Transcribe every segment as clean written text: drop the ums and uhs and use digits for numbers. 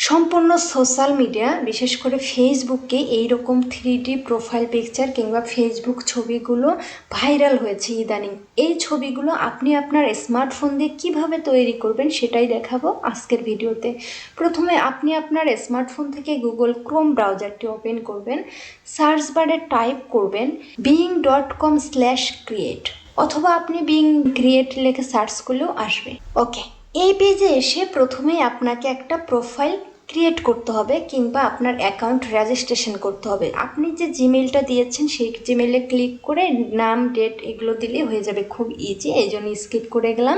সম্পূর্ণ social media বিশেষ করে ফেসবুকে এইরকম 3D প্রোফাইল পিকচার কিংবা ফেসবুক ছবিগুলো ভাইরাল হয়েছে ইদানিং। এই ছবিগুলো আপনি আপনার স্মার্টফোন দিয়ে কিভাবে তৈরি করবেন সেটাই দেখাবো আজকের ভিডিওতে। প্রথমে আপনি আপনার স্মার্টফোন থেকে গুগল ক্রোম ব্রাউজারটি ওপেন করবেন, সার্চ বারে টাইপ করবেন bing.com/create অথবা আপনি বিং ক্রিয়েট লিখে সার্চ করলেও আসবে। ওকে, এই পেজে এসে প্রথমেই আপনাকে একটা প্রোফাইল ক্রিয়েট করতে হবে কিংবা আপনার অ্যাকাউন্ট রেজিস্ট্রেশন করতে হবে। আপনি যে জিমেইলটা দিয়েছেন সেই জিমেইলে ক্লিক করে নাম, ডেট এগুলো দিলে হয়ে যাবে, খুব ইজি, এই জন্য স্কিপ করে গেলাম।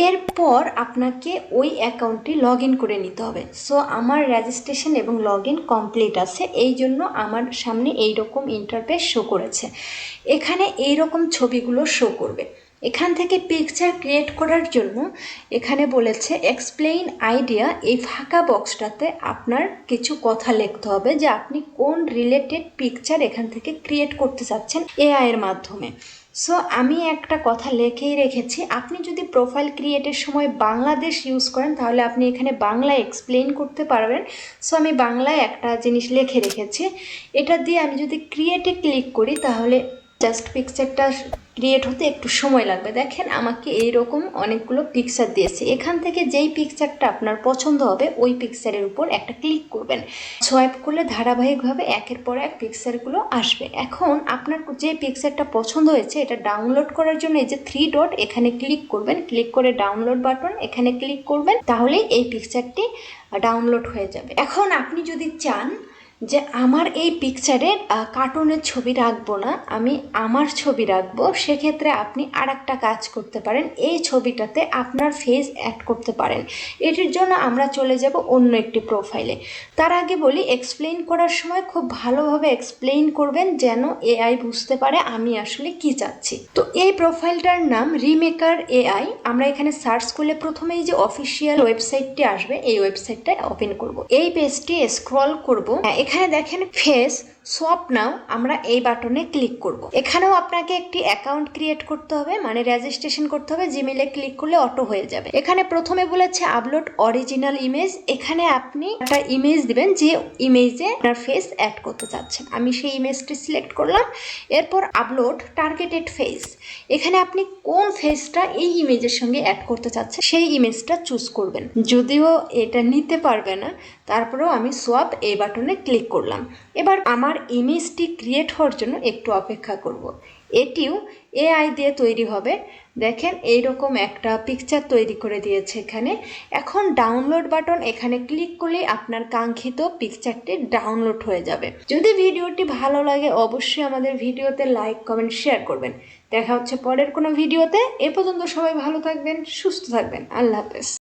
এরপর আপনাকে ওই অ্যাকাউন্টটি লগ ইন করে নিতে হবে। সো আমার রেজিস্ট্রেশন এবং লগ ইন কমপ্লিট আছে, এই জন্য আমার সামনে এইরকম ইন্টারফেস শো করেছে। এখানে এইরকম ছবিগুলো শো করবে। এখান থেকে পিকচার ক্রিয়েট করার জন্য এখানে বলেছে এক্সপ্লেইন আইডিয়া। এই ফাঁকা বক্সটাতে আপনার কিছু কথা লিখতে হবে যে আপনি কোন রিলেটেড পিকচার এখান থেকে ক্রিয়েট করতে চাচ্ছেন এআই এর মাধ্যমে। সো আমি একটা কথা লিখেই রেখেছি, আপনি যদি প্রোফাইল ক্রিয়েটের সময় বাংলাদেশ ইউজ করেন তাহলে আপনি এখানে বাংলায় এক্সপ্লেইন করতে পারবেন। সো আমি বাংলায় একটা জিনিস লিখে রেখেছি। এটা দিয়ে আমি যদি ক্রিয়েটে ক্লিক করি তাহলে জাস্ট পিকচারটা ক্রিয়েট হতে একটু সময় লাগবে। দেখেন আমাকে এইরকম অনেকগুলো পিকচার দিয়েছে, এখান থেকে যেই পিকচারটা আপনার পছন্দ হবে ওই পিকচারের উপর একটা ক্লিক করবেন। সোয়াইপ করলে ধারাবাহিকভাবে একের পর এক পিকচারগুলো আসবে। এখন আপনার যে পিকচারটা পছন্দ হয়েছে এটা ডাউনলোড করার জন্য এই যে 3 ডট এখানে ক্লিক করবেন, ক্লিক করে ডাউনলোড বাটন এখানে ক্লিক করবেন, তাহলেই এই পিকচারটি ডাউনলোড হয়ে যাবে। এখন আপনি যদি চান যে আমার এই পিকচারে কার্টুনের ছবি রাখবো না, আমি আমার ছবি রাখবো, সেক্ষেত্রে আপনি আর একটা কাজ করতে পারেন, এই ছবিটাতে আপনার ফেস অ্যাড করতে পারেন। এটির জন্য আমরা চলে যাব অন্য একটি প্রোফাইলে। তার আগে বলি, এক্সপ্লেইন করার সময় খুব ভালোভাবে এক্সপ্লেইন করবেন যেন এআই বুঝতে পারে আমি আসলে কি চাচ্ছি। তো এই প্রোফাইলটার নাম রিমেকার এআই। আমরা এখানে সার্চ করলে প্রথমেই যে অফিসিয়াল ওয়েবসাইটটি আসবে এই ওয়েবসাইটটা ওপেন করব। এই পেজটি স্ক্রল করব, এখানে দেখেন ফেস সোয়াপ নাও, আমরা এই বাটনে ক্লিক করব। এখানেও আপনাকে একটি অ্যাকাউন্ট ক্রিয়েট করতে হবে, মানে রেজিস্ট্রেশন করতে হবে। জিমেইলে ক্লিক করলে অটো হয়ে যাবে। এখানে প্রথমে বলেছে আপলোড অরিজিনাল ইমেজ, এখানে আপনি একটা ইমেজ দিবেন যে ইমেজে আপনার ফেস অ্যাড করতে চাচ্ছেন। আমি সেই ইমেজটি সিলেক্ট করলাম। এরপর আপলোড টার্গেটেড ফেস, এখানে আপনি কোন ফেসটা এই ইমেজের সঙ্গে অ্যাড করতে চাচ্ছেন সেই ইমেজটা চুজ করবেন। যদিও এটা নিতে পারবে না, তারপরেও আমি সোয়াপ এই বাটনে ক্লিক করলাম। এবার আমার ইমেজটি ক্রিয়েট হওয়ার জন্য একটু অপেক্ষা করব। এটিও এআই দিয়ে তৈরি হবে। দেখেন এইরকম একটা পিকচার তৈরি করে দিয়েছে এখানে। এখন ডাউনলোড বাটন এখানে ক্লিক করলেই আপনার কাঙ্ক্ষিত পিকচারটি ডাউনলোড হয়ে যাবে। যদি ভিডিওটি ভালো লাগে অবশ্যই আমাদের ভিডিওতে লাইক, কমেন্ট, শেয়ার করবেন। দেখা হচ্ছে পরের কোনো ভিডিওতে। এ পর্যন্ত সবাই ভালো থাকবেন, সুস্থ থাকবেন। আল্লাহ হাফেজ।